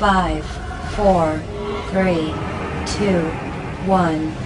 5, 4, 3, 2, 1.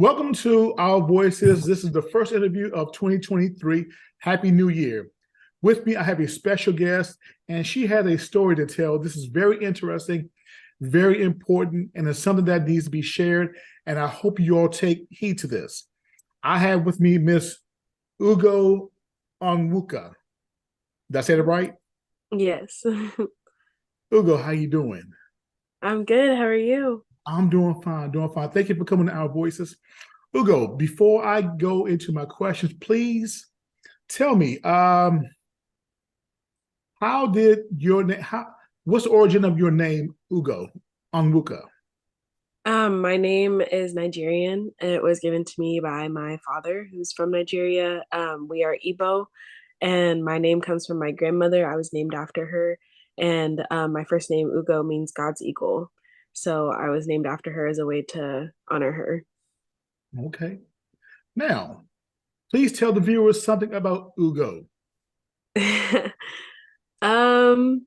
Welcome to Our Voices. This is the first interview of 2023. Happy New Year. With me, I have a special guest, and she has a story to tell. This is very interesting, very important, and it's something that needs to be shared, and I hope you all take heed to this. I have with me Miss Ugo Onwuka. Did I say it right? Yes. Ugo, how you doing? I'm good. How are you? I'm doing fine, doing fine. Thank you for coming to Our Voices. Ugo, before I go into my questions, please tell me, how did your name, what's the origin of your name, Ugo Onwuka? My name is Nigerian. It was given to me by my father, who's from Nigeria. We are Igbo, and my name comes from my grandmother. I was named after her, and my first name, Ugo, means God's eagle. So I was named after her as a way to honor her. Okay. Now, please tell the viewers something about Ugo. Um,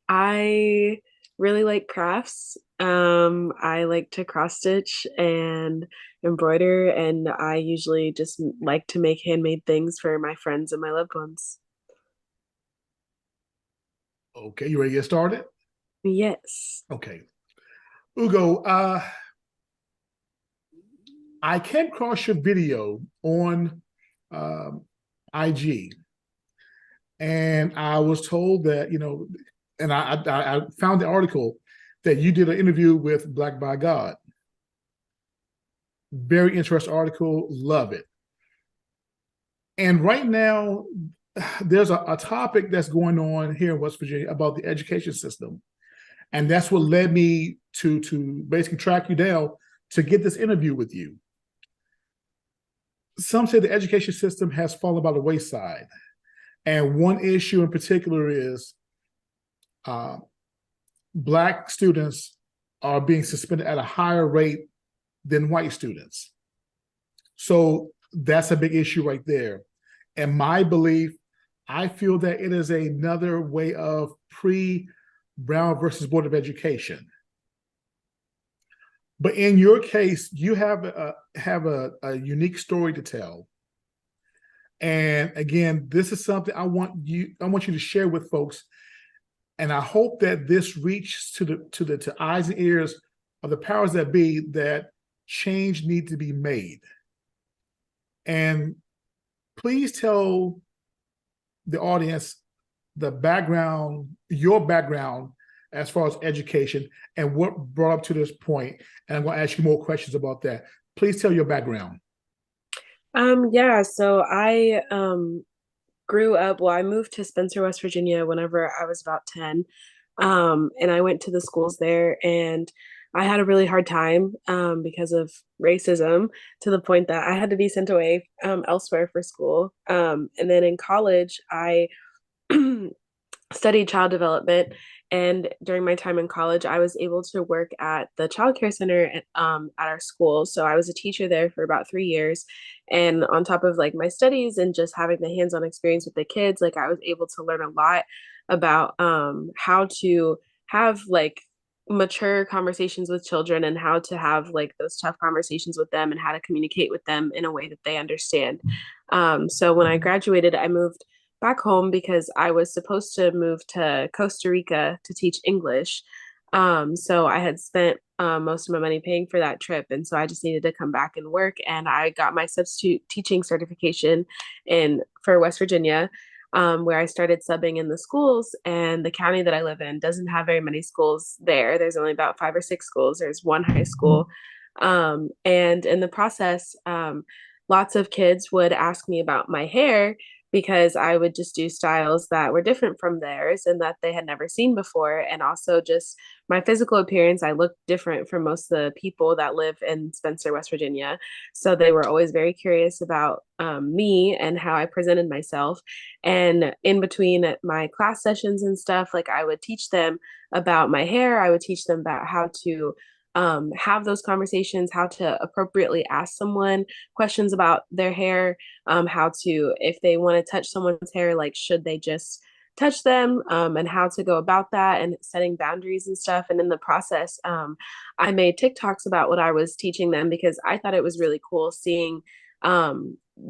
I really like crafts. I like to cross stitch and embroider, and I usually just like to make handmade things for my friends and my loved ones. Okay, you ready to get started? Yes. Okay. Ugo, I came across your video on um, IG, and I was told that, and I found the article that you did an interview with Black by God. Very interesting article, love it. And right now, there's a topic that's going on here in West Virginia about the education system. And that's what led me to basically track you down to get this interview with you. Some say the education system has fallen by the wayside. And one issue in particular is uh, Black students are being suspended at a higher rate than white students. So that's a big issue right there. And my belief, I feel that it is another way of pre-Brown versus Board of Education. But in your case, you have a unique story to tell. And again, this is something I want you to share with folks. And I hope that this reaches to eyes and ears of the powers that be, that change needs to be made. And please tell the audience your background as far as education and what brought up to this point. And I'm going to ask you more questions about that. Please tell your background. Yeah, so I grew up, well, I moved to Spencer, West Virginia whenever I was about 10. And I went to the schools there, and I had a really hard time because of racism, to the point that I had to be sent away elsewhere for school. And then in college, I studied child development. And during my time in college, I was able to work at the child care center at our school. So I was a teacher there for about 3 years. And on top of like my studies and just having the hands-on experience with the kids, like I was able to learn a lot about how to have like mature conversations with children, and how to have like those tough conversations with them, and how to communicate with them in a way that they understand. So when I graduated, I moved back home because I was supposed to move to Costa Rica to teach English. So I had spent most of my money paying for that trip. And so I just needed to come back and work. And I got my substitute teaching certification for West Virginia, where I started subbing in the schools. And the county that I live in doesn't have very many schools there. There's only about 5 or 6 schools. There's one high school. And in the process, lots of kids would ask me about my hair, because I would just do styles that were different from theirs and that they had never seen before. And also just my physical appearance, I looked different from most of the people that live in Spencer, West Virginia. So they were always very curious about me and how I presented myself. And in between my class sessions and stuff, like I would teach them about my hair. I would teach them about how to have those conversations, how to appropriately ask someone questions about their hair, how to, if they want to touch someone's hair, like should they just touch them, and how to go about that and setting boundaries and stuff. And in the process, I made TikToks about what I was teaching them because I thought it was really cool seeing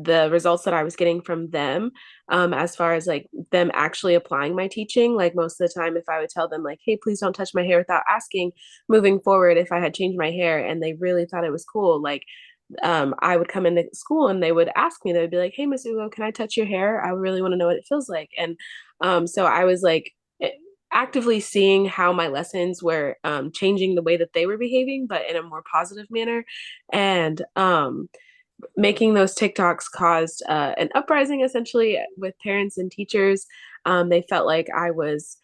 the results that I was getting from them, as far as like them actually applying my teaching. Like most of the time, if I would tell them like, hey, please don't touch my hair without asking, moving forward, if I had changed my hair and they really thought it was cool, like I would come into school and they would ask me, they would be like, hey, Miss Ugo, can I touch your hair? I really want to know what it feels like. And so I was like actively seeing how my lessons were changing the way that they were behaving, but in a more positive manner. And making those TikToks caused an uprising essentially with parents and teachers. They felt like I was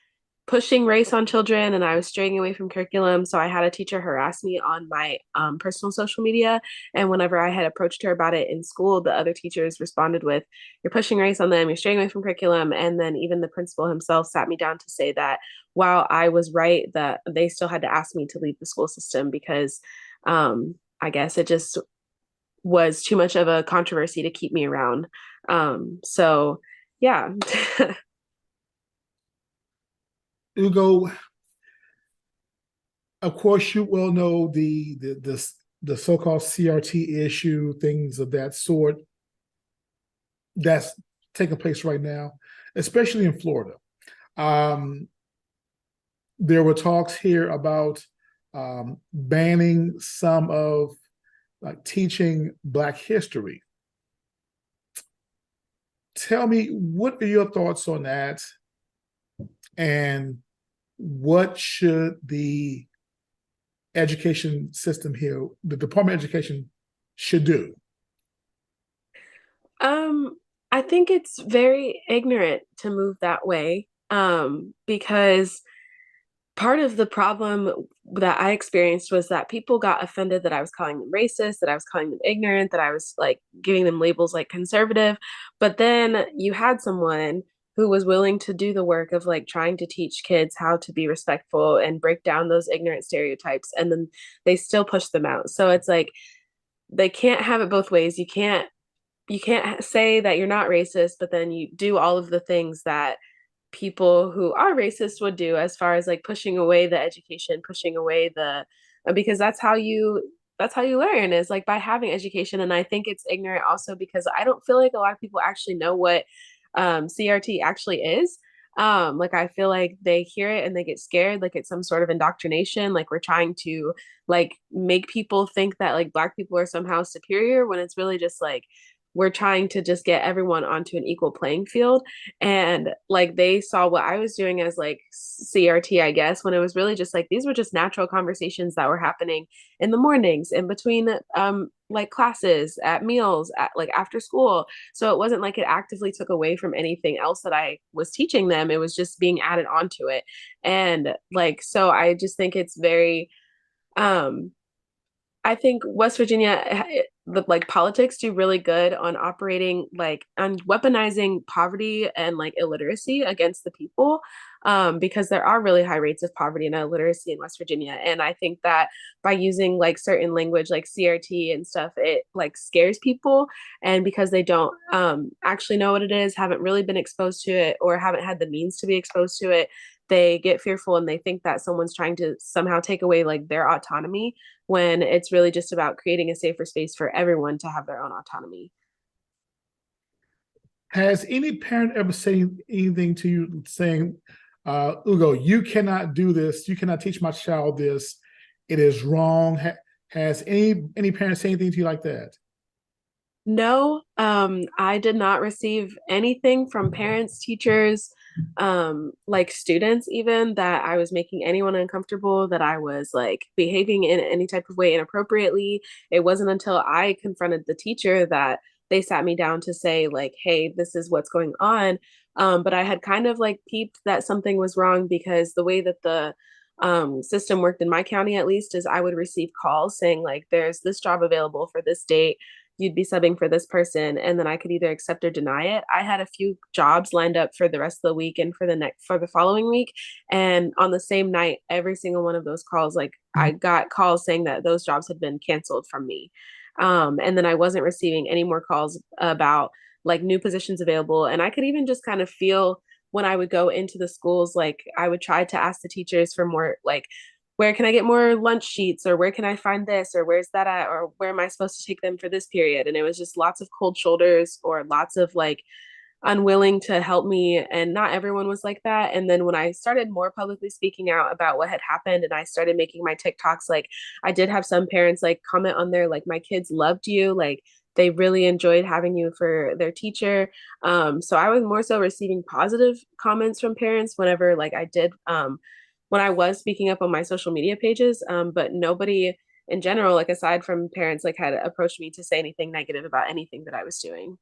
pushing race on children and I was straying away from curriculum. So I had a teacher harass me on my personal social media. And whenever I had approached her about it in school, the other teachers responded with, you're pushing race on them, you're straying away from curriculum. And then even the principal himself sat me down to say that while I was right, that they still had to ask me to leave the school system because I guess it just was too much of a controversy to keep me around. So yeah. Ugo, of course, you well know the so-called CRT issue, things of that sort that's taking place right now, especially in Florida. There were talks here about banning some of like teaching Black history. Tell me, what are your thoughts on that? And what should the education system here, the Department of Education, should do? I think it's very ignorant to move that way, because part of the problem that I experienced was that people got offended that I was calling them racist, that I was calling them ignorant, that I was like giving them labels like conservative. But then you had someone who was willing to do the work of like trying to teach kids how to be respectful and break down those ignorant stereotypes, and then they still push them out. So it's like they can't have it both ways. You can't say that you're not racist, but then you do all of the things that people who are racist would do, as far as like pushing away the education, pushing away the because that's how you learn, is like by having education. And I think it's ignorant also because I don't feel like a lot of people actually know what CRT actually is. Like I feel like they hear it and they get scared, like it's some sort of indoctrination, like we're trying to like make people think that like Black people are somehow superior, when it's really just like we're trying to just get everyone onto an equal playing field. And like they saw what I was doing as like CRT, I guess, when it was really just like these were just natural conversations that were happening in the mornings, in between like classes, at meals, at like after school. So it wasn't like it actively took away from anything else that I was teaching them. It was just being added onto it. And like so I just think it's very um I think West Virginia, the like politics do really good on operating like on weaponizing poverty and like illiteracy against the people, because there are really high rates of poverty and illiteracy in West Virginia. And I think that by using like certain language like CRT and stuff, it like scares people. And because they don't actually know what it is, haven't really been exposed to it, or haven't had the means to be exposed to it, they get fearful and they think that someone's trying to somehow take away like their autonomy, when it's really just about creating a safer space for everyone to have their own autonomy. Has any parent ever said anything to you saying, Ugo, you cannot do this, you cannot teach my child this, it is wrong? Has any parent say anything to you like that? No, I did not receive anything from parents, teachers, like students, even that I was making anyone uncomfortable, that I was like behaving in any type of way inappropriately. It wasn't until I confronted the teacher that they sat me down to say like, hey, this is what's going on. But I had kind of like peeped that something was wrong because the way that the system worked in my county, at least, is I would receive calls saying like, there's this job available for this date. You'd be subbing for this person, and then I could either accept or deny it. I had a few jobs lined up for the rest of the week and for the following week, and on the same night, every single one of those calls, like I got calls saying that those jobs had been canceled from me. And then I wasn't receiving any more calls about like new positions available. And I could even just kind of feel when I would go into the schools, like I would try to ask the teachers for more, like, where can I get more lunch sheets, or where can I find this, or where's that at, or where am I supposed to take them for this period? And it was just lots of cold shoulders or lots of like unwilling to help me, and not everyone was like that. And then when I started more publicly speaking out about what had happened and I started making my TikToks, like I did have some parents like comment on there like, my kids loved you, like they really enjoyed having you for their teacher. So I was more so receiving positive comments from parents whenever like I did when I was speaking up on my social media pages, but nobody in general, like aside from parents, like had approached me to say anything negative about anything that I was doing.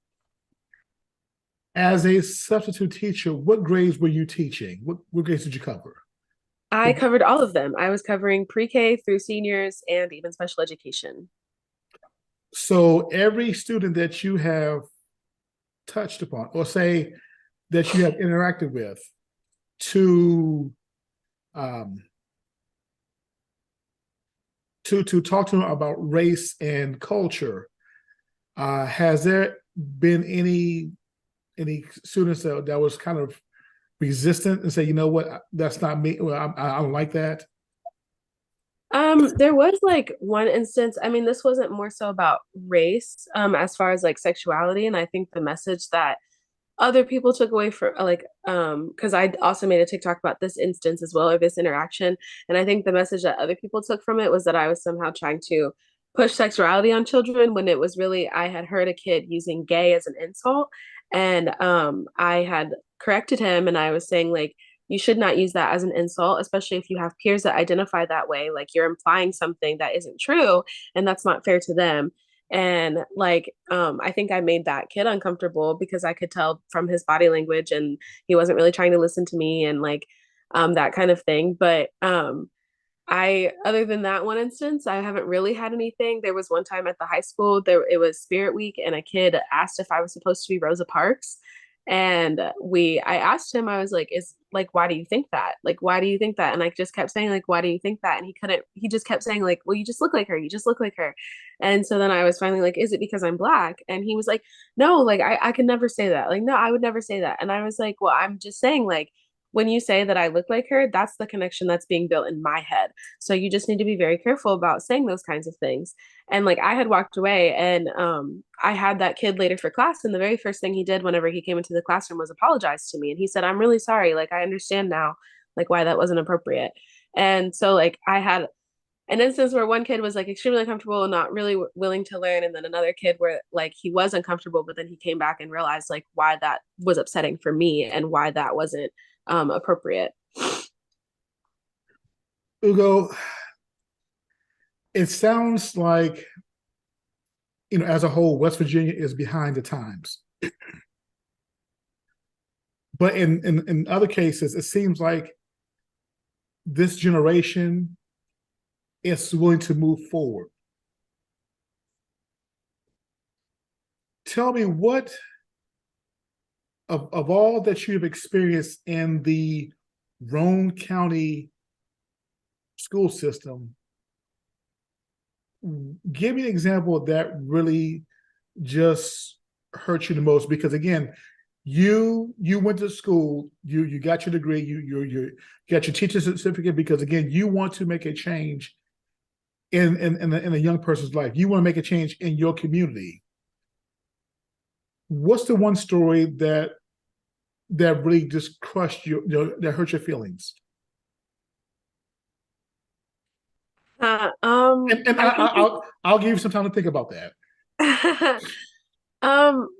As a substitute teacher, what grades were you teaching? What grades did you cover? I covered all of them. I was covering pre-K through seniors and even special education. So every student that you have touched upon, or say that you have interacted with, to um, to talk to them about race and culture, has there been any students that was kind of resistant and say, you know what, that's not me. Well, I don't like that. There was like one instance, I mean, this wasn't more so about race, as far as like sexuality. And I think the message that other people took away from like because I also made a TikTok about this instance as well, or this interaction, and I think the message that other people took from it was that I was somehow trying to push sexuality on children, when it was really I had heard a kid using gay as an insult, and I had corrected him and I was saying like, you should not use that as an insult, especially if you have peers that identify that way, like you're implying something that isn't true, and that's not fair to them. And like I think I made that kid uncomfortable because I could tell from his body language and he wasn't really trying to listen to me, and like that kind of thing. But I other than that one instance, I haven't really had anything. There was one time at the high school, there it was Spirit Week, and a kid asked if I was supposed to be Rosa Parks. And I asked him, I was like, is like, why do you think that? Like, why do you think that? And I just kept saying, like, why do you think that? And he just kept saying, like, well, you just look like her. You just look like her. And so then I was finally like, is it because I'm black? And he was like, no, like, I could never say that. Like, no, I would never say that. And I was like, well, I'm just saying, like, when you say that I look like her, that's the connection that's being built in my head. So you just need to be very careful about saying those kinds of things. And like I had walked away, and I had that kid later for class, and the very first thing he did whenever he came into the classroom was apologize to me. And he said, I'm really sorry. Like I understand now, like why that wasn't appropriate. And so like I had an instance where one kid was like extremely uncomfortable and not really willing to learn, and then another kid where like he was uncomfortable, but then he came back and realized like why that was upsetting for me and why that wasn't appropriate. Ugo, it sounds like, as a whole, West Virginia is behind the times. But in other cases, it seems like this generation is willing to move forward. Tell me what of all that you've experienced in the Roane County school system, give me an example that really just hurt you the most. Because again, you went to school, you got your degree, you got your teacher certificate because again, you want to make a change in a young person's life. You want to make a change in your community. What's the one story that really just crushed you, that hurt your feelings? And I'll give you some time to think about that.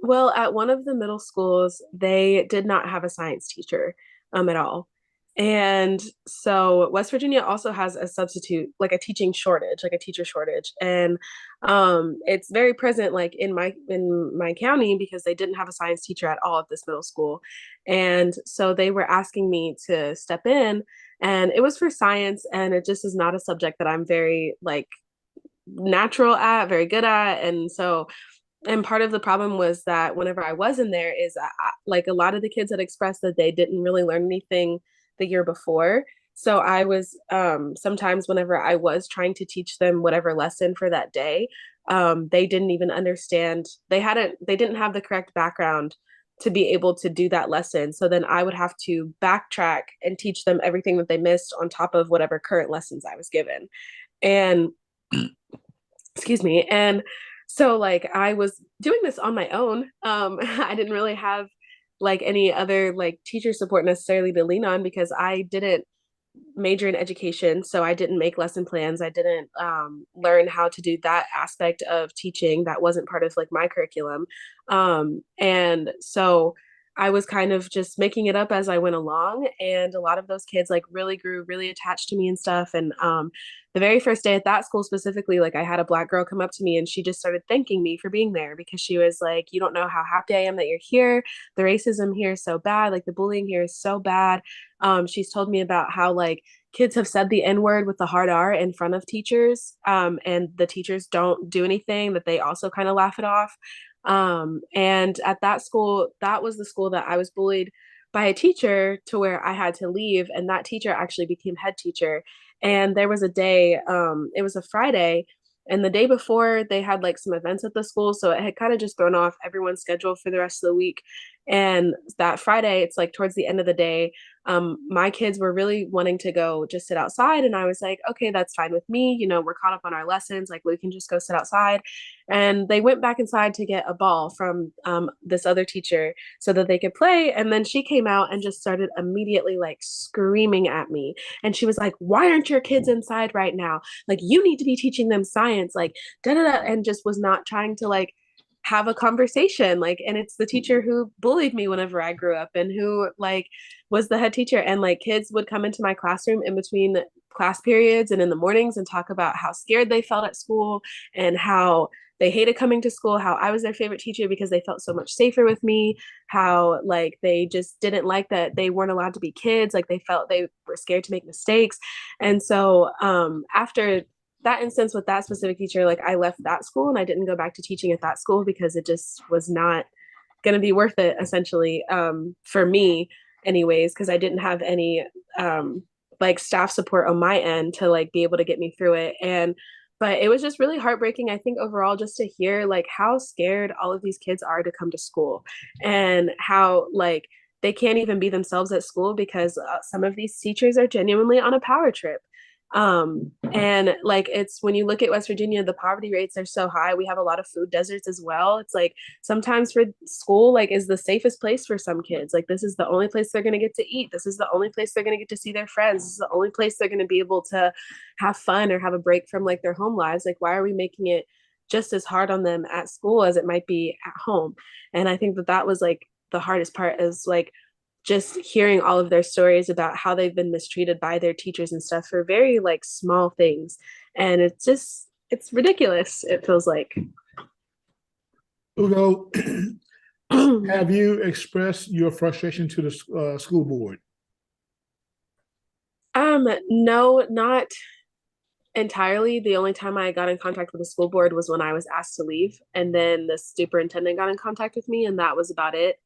Well, at one of the middle schools, they did not have a science teacher at all. And so West Virginia also has a substitute, like a teaching shortage, like a teacher shortage. And it's very present like in my county because they didn't have a science teacher at all at this middle school. And so they were asking me to step in, and it was for science, and it just is not a subject that I'm very like natural at, very good at. And so and part of the problem was that whenever I was in there is like a lot of the kids had expressed that they didn't really learn anything the year before. So I was sometimes whenever I was trying to teach them whatever lesson for that day, they didn't even understand. They didn't have the correct background to be able to do that lesson. So then I would have to backtrack and teach them everything that they missed on top of whatever current lessons I was given. And excuse me. And so like I was doing this on my own. I didn't really have like any other like teacher support necessarily to lean on because I didn't major in education, so I didn't make lesson plans. I didn't learn how to do that aspect of teaching. That wasn't part of like my curriculum. And so I was kind of just making it up as I went along. And a lot of those kids like really grew really attached to me and stuff. And the very first day at that school specifically, like I had a Black girl come up to me and she just started thanking me for being there because she was like, you don't know how happy I am that you're here. The racism here is so bad. Like the bullying here is so bad. She's told me about how like kids have said the N word with the hard R in front of teachers, and the teachers don't do anything, that they also kind of laugh it off. And at that school, that was the school that I was bullied by a teacher to where I had to leave. And that teacher actually became head teacher. And there was a day, it was a Friday, and the day before they had like some events at the school. So it had kind of just thrown off everyone's schedule for the rest of the week. And that Friday, it's like towards the end of the day, my kids were really wanting to go just sit outside. And I was like, okay, that's fine with me. You know, we're caught up on our lessons. Like, we can just go sit outside. And they went back inside to get a ball from this other teacher so that they could play. And then she came out and just started immediately like screaming at me. And she was like, why aren't your kids inside right now? Like, you need to be teaching them science, like, da da da. And just was not trying to like have a conversation, like, and it's the teacher who bullied me whenever I grew up and who like was the head teacher. And like kids would come into my classroom in between class periods and in the mornings and talk about how scared they felt at school and how they hated coming to school, how I was their favorite teacher because they felt so much safer with me, how like they just didn't like that they weren't allowed to be kids, like they felt they were scared to make mistakes. And so after that instance with that specific teacher, like I left that school and I didn't go back to teaching at that school because it just was not going to be worth it, essentially, for me anyways, because I didn't have any like staff support on my end to like be able to get me through it. And but it was just really heartbreaking, I think, overall, just to hear like how scared all of these kids are to come to school and how like they can't even be themselves at school because some of these teachers are genuinely on a power trip. And like it's when you look at West Virginia, the poverty rates are so high. We have a lot of food deserts as well. It's like sometimes for school like is the safest place for some kids. Like this is the only place they're going to get to eat. This is the only place they're going to get to see their friends. This is the only place they're going to be able to have fun or have a break from like their home lives. Like why are we making it just as hard on them at school as it might be at home? And I think that that was like the hardest part, is like just hearing all of their stories about how they've been mistreated by their teachers and stuff for very like small things. And it's ridiculous, it feels like. Ugo, have you expressed your frustration to the school board? No, not entirely. The only time I got in contact with the school board was when I was asked to leave, and then the superintendent got in contact with me, and that was about it.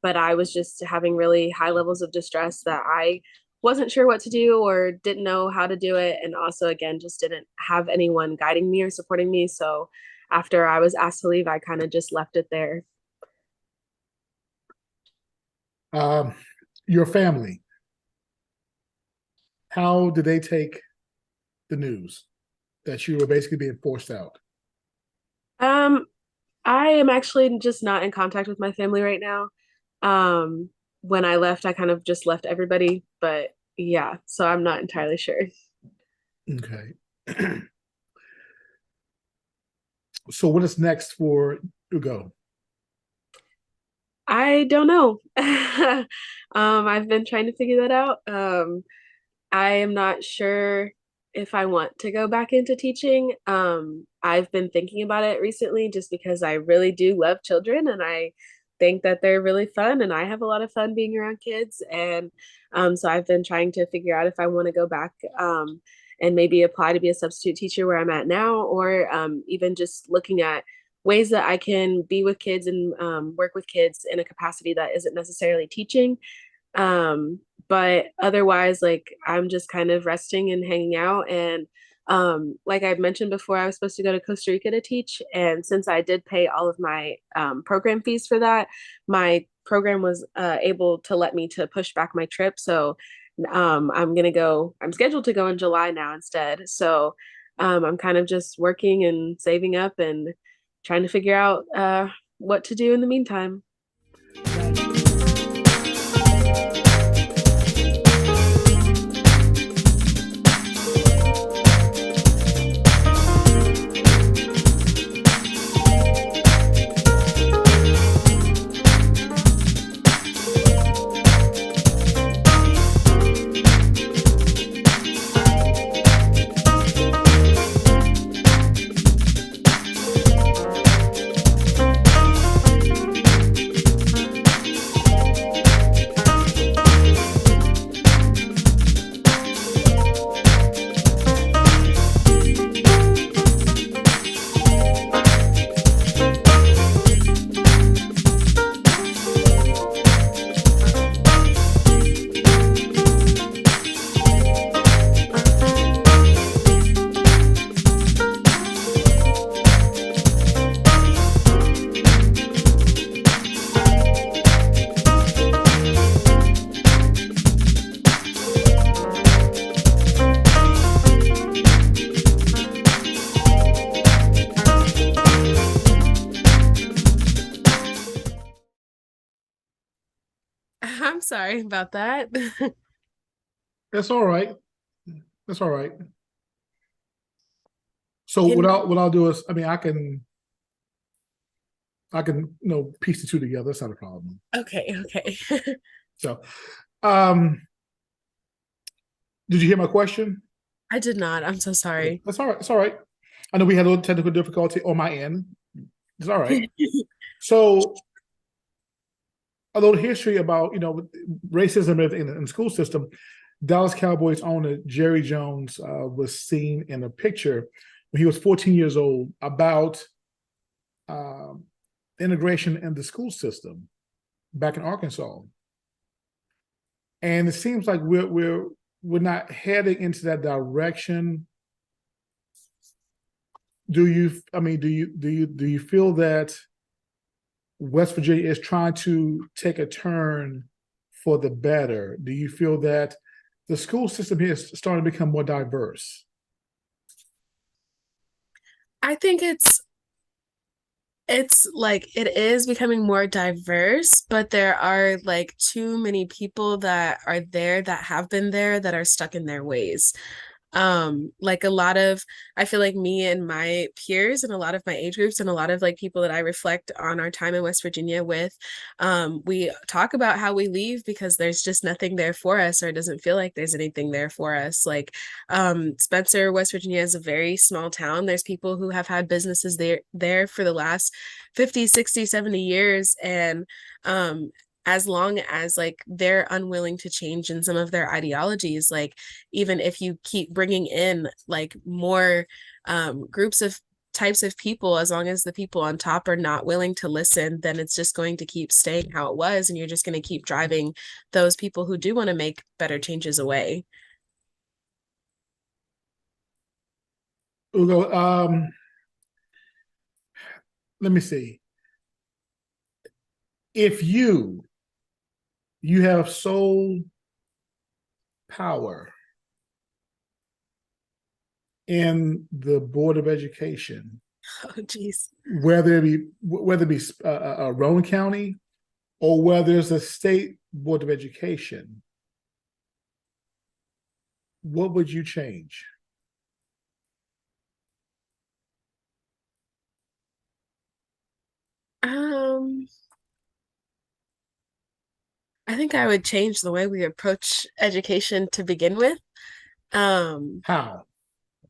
But I was just having really high levels of distress that I wasn't sure what to do or didn't know how to do it, and also again just didn't have anyone guiding me or supporting me. So after I was asked to leave, I kind of just left it there. Um, your family, how did they take the news that you were basically being forced out? Um, I am actually just not in contact with my family right now. Um, when I left, I kind of just left everybody, but yeah, so I'm not entirely sure. Okay. So what is next for Ugo? I don't know. I've been trying to figure that out. I am not sure if I want to go back into teaching. I've been thinking about it recently just because I really do love children and I think that they're really fun and I have a lot of fun being around kids. And so I've been trying to figure out if I want to go back and maybe apply to be a substitute teacher where I'm at now, or even just looking at ways that I can be with kids and work with kids in a capacity that isn't necessarily teaching. But otherwise, like I'm just kind of resting and hanging out. And like I've mentioned before, I was supposed to go to Costa Rica to teach. And since I did pay all of my program fees for that, my program was able to let me to push back my trip. So I'm scheduled to go in July now instead. So I'm kind of just working and saving up and trying to figure out what to do in the meantime. I'm sorry about that. That's all right. That's all right. So Can what I'll do is, I mean, I can piece the two together. That's not a problem. Okay, okay. So, um, did you hear my question? I did not. I'm so Okay, sorry. that's all right. It's all right. I know we had a little technical difficulty on my end. It's all right. So, a little history about racism in the school system. Dallas Cowboys owner Jerry Jones was seen in a picture when he was 14 years old about um, integration in the school system back in Arkansas, and it seems like we're not heading into that direction. Do you? I mean, do you feel that West Virginia is trying to take a turn for the better? Do you feel that the school system here is starting to become more diverse? I think it's like it is becoming more diverse, but there are like too many people that are there that have been there that are stuck in their ways. Like a lot of, I feel like me and my peers and a lot of my age groups and a lot of like people that I reflect on our time in West Virginia with, we talk about how we leave because there's just nothing there for us, or it doesn't feel like there's anything there for us. Like Spencer, West Virginia is a very small town. There's people who have had businesses there for the last 50, 60, 70 years. And as long as like they're unwilling to change in some of their ideologies, like even if you keep bringing in like more groups of types of people, as long as the people on top are not willing to listen, then it's just going to keep staying how it was, and you're just going to keep driving those people who do want to make better changes away. Ugo, let me see. If you have sole power in the Board of Education, Oh, geez. whether it be Roane County or whether it's a state Board of Education, what would you change? Um, I think I would change the way we approach education to begin with. Um, How?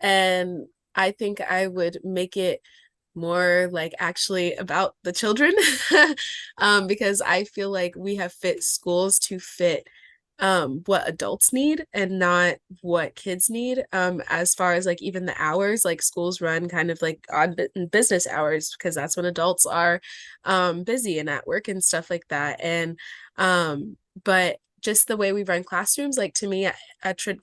and I think I would make it more like actually about the children. Because I feel like we have fit schools to fit what adults need and not what kids need. As far as like even the hours, like schools run kind of like on business hours because that's when adults are busy and at work and stuff like that. And but just the way we run classrooms, like to me,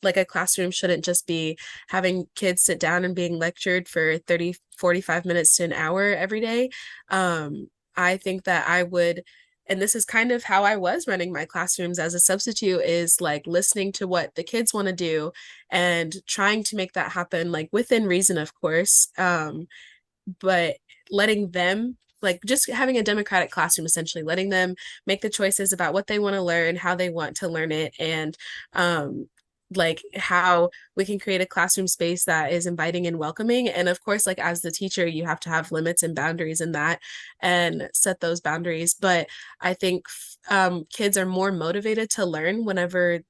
like a classroom shouldn't just be having kids sit down and being lectured for 30, 45 minutes to an hour every day. I think that I would, and this is kind of how I was running my classrooms as a substitute, is like listening to what the kids want to do and trying to make that happen, like within reason, of course. But letting them, like just having a democratic classroom, essentially letting them make the choices about what they want to learn, how they want to learn it, and like how we can create a classroom space that is inviting and welcoming. And of course, like as the teacher, you have to have limits and boundaries in that and set those boundaries. But I think kids are more motivated to learn whenever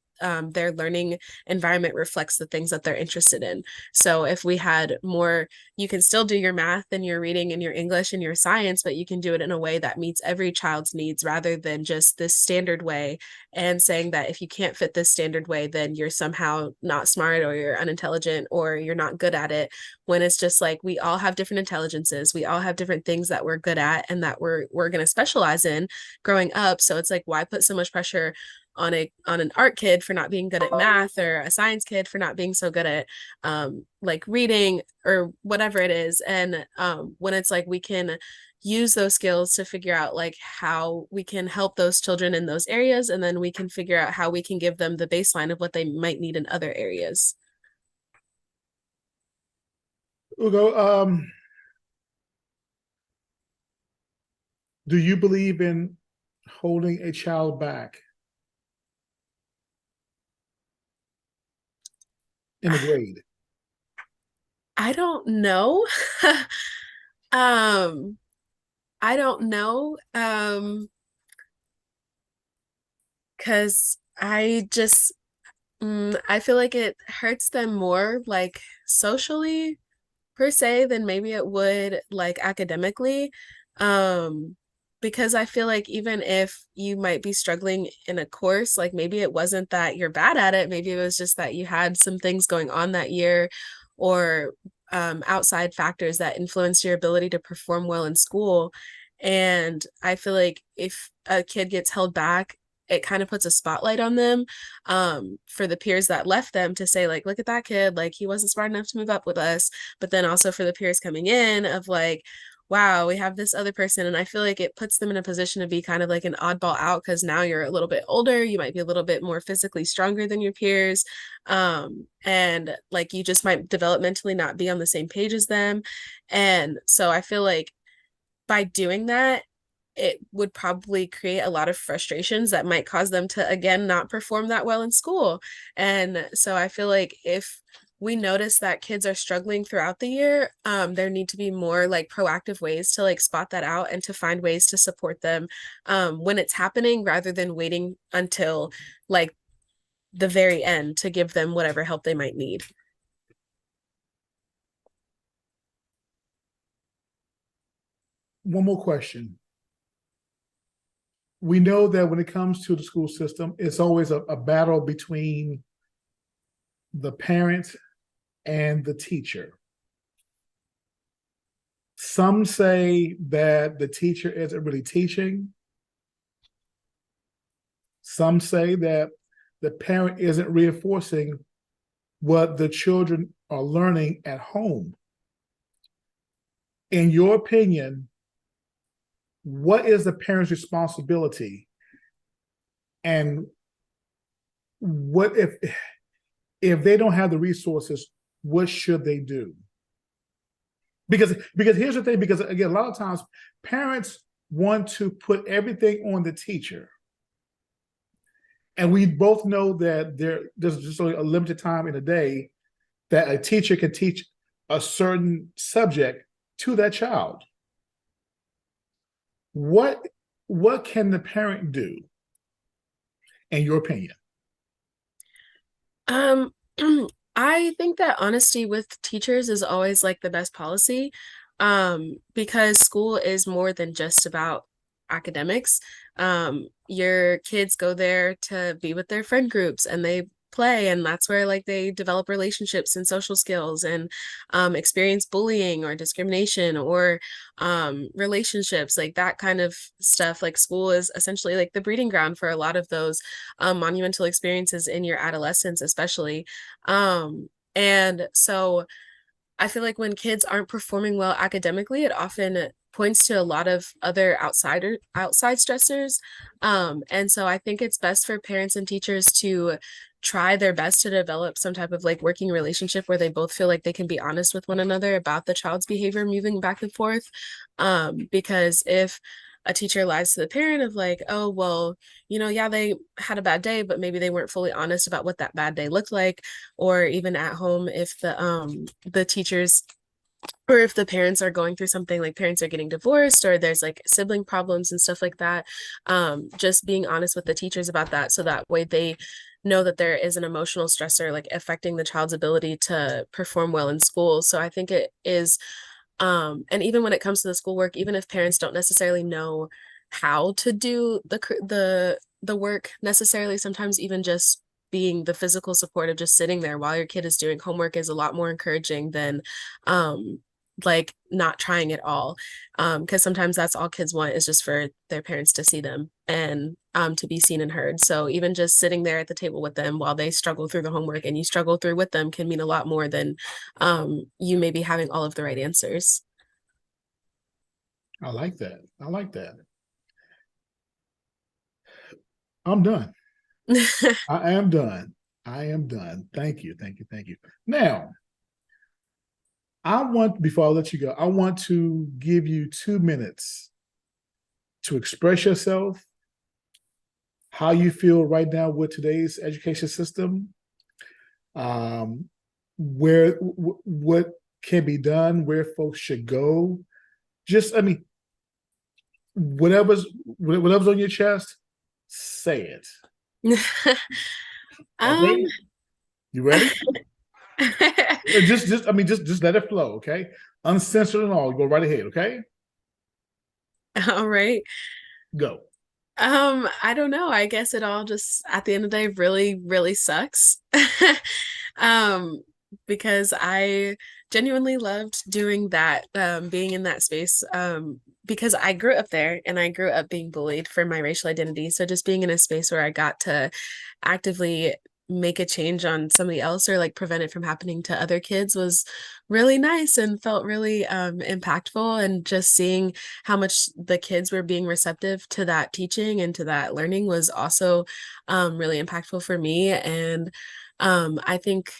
their learning environment reflects the things that they're interested in. So if we had more, you can still do your math and your reading and your English and your science, but you can do it in a way that meets every child's needs rather than just this standard way, and saying that if you can't fit this standard way, then you're somehow not smart or you're unintelligent or you're not good at it. When it's just like we all have different intelligences, we all have different things that we're good at and that we're going to specialize in growing up. So it's like, why put so much pressure on an art kid for not being good at math, or a science kid for not being so good at like reading or whatever it is. And when it's like we can use those skills to figure out like how we can help those children in those areas, and then we can figure out how we can give them the baseline of what they might need in other areas. Ugo, do you believe in holding a child back in a grade? I don't know. um I don't know. Because I just I feel like it hurts them more like socially per se than maybe it would like academically. Um, because I feel like even if you might be struggling in a course, like maybe it wasn't that you're bad at it, maybe it was just that you had some things going on that year, or outside factors that influenced your ability to perform well in school. And I feel like if a kid gets held back, it kind of puts a spotlight on them, for the peers that left them to say like, look at that kid, like he wasn't smart enough to move up with us. But then also for the peers coming in of like, wow, we have this other person. And I feel like it puts them in a position to be kind of like an oddball out, because now you're a little bit older, you might be a little bit more physically stronger than your peers, and like you just might developmentally not be on the same page as them. And so I feel like by doing that, it would probably create a lot of frustrations that might cause them to again not perform that well in school. And so I feel like if we notice that kids are struggling throughout the year, there need to be more like proactive ways to like spot that out and to find ways to support them when it's happening, rather than waiting until like the very end to give them whatever help they might need. One more question. We know that when it comes to the school system, it's always a battle between the parent and the teacher. Some say that the teacher isn't really teaching. Some say that the parent isn't reinforcing what the children are learning at home. In your opinion, what is the parent's responsibility? And what if they don't have the resources, what should they do? Because here's the thing, because again, a lot of times parents want to put everything on the teacher. And we both know that there's just a limited time in a day that a teacher can teach a certain subject to that child. What can the parent do in your opinion? Um, I think that honesty with teachers is always like the best policy, because school is more than just about academics. Your kids go there to be with their friend groups and they play, and that's where like they develop relationships and social skills and experience bullying or discrimination or relationships, like that kind of stuff. Like school is essentially like the breeding ground for a lot of those monumental experiences in your adolescence, especially. And so I feel like when kids aren't performing well academically, it often points to a lot of other outside stressors. And so I think it's best for parents and teachers to try their best to develop some type of like working relationship where they both feel like they can be honest with one another about the child's behavior moving back and forth. Because if a teacher lies to the parent of like, oh, well, yeah, they had a bad day, but maybe they weren't fully honest about what that bad day looked like, or even at home, if the teachers or if the parents are going through something, like parents are getting divorced or there's like sibling problems and stuff like that, just being honest with the teachers about that, so that way they know that there is an emotional stressor like affecting the child's ability to perform well in school. So I think it is, and even when it comes to the schoolwork, even if parents don't necessarily know how to do the work necessarily, sometimes even just being the physical support of just sitting there while your kid is doing homework is a lot more encouraging than like not trying at all. Because sometimes that's all kids want, is just for their parents to see them and to be seen and heard. So even just sitting there at the table with them while they struggle through the homework and you struggle through with them can mean a lot more than you maybe having all of the right answers. I like that. I like that. I'm done. I am done. I am done. Thank you. Thank you. Thank you. Now, before I let you go, I want to give you 2 minutes to express yourself, how you feel right now with today's education system, what can be done, where folks should go. Just, I mean, whatever's on your chest, say it. Okay, you ready? just let it flow. Okay, uncensored and all. Go right ahead. Okay, All right. go. I don't know. I guess it all just at the end of the day really, really sucks. Um, because I genuinely loved doing that, being in that space, because I grew up there and I grew up being bullied for my racial identity. So just being in a space where I got to actively make a change on somebody else or like prevent it from happening to other kids was really nice and felt really impactful. And just seeing how much the kids were being receptive to that teaching and to that learning was also really impactful for me. And I think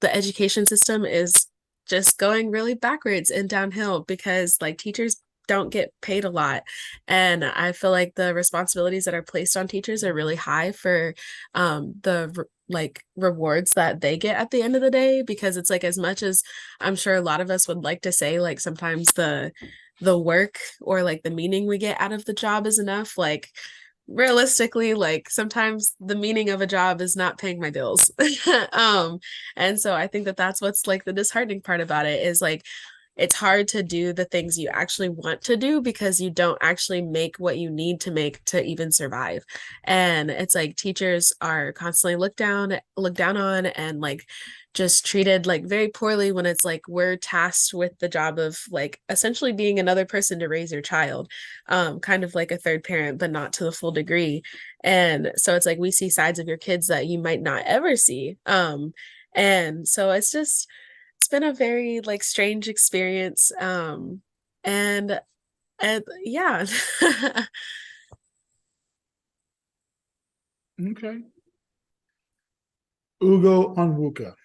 the education system is just going really backwards and downhill because like teachers don't get paid a lot. And I feel like the responsibilities that are placed on teachers are really high for like rewards that they get at the end of the day, because it's like, as much as I'm sure a lot of us would like to say like sometimes the work or like the meaning we get out of the job is enough, like realistically, like sometimes the meaning of a job is not paying my bills. And so I think that that's what's like the disheartening part about it, is like it's hard to do the things you actually want to do because you don't actually make what you need to make to even survive. And it's like teachers are constantly looked down on and like just treated like very poorly when it's like we're tasked with the job of like essentially being another person to raise your child, kind of like a third parent, but not to the full degree. And so it's like we see sides of your kids that you might not ever see. And so it's been a very like strange experience. And yeah. Okay. Ugo Onwuka,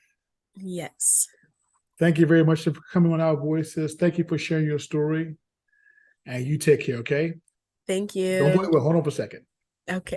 Yes. thank you very much for coming on Our Voices. Thank you for sharing your story. And you take care, okay? Thank Don't go you. anywhere. Hold on for a second. Okay.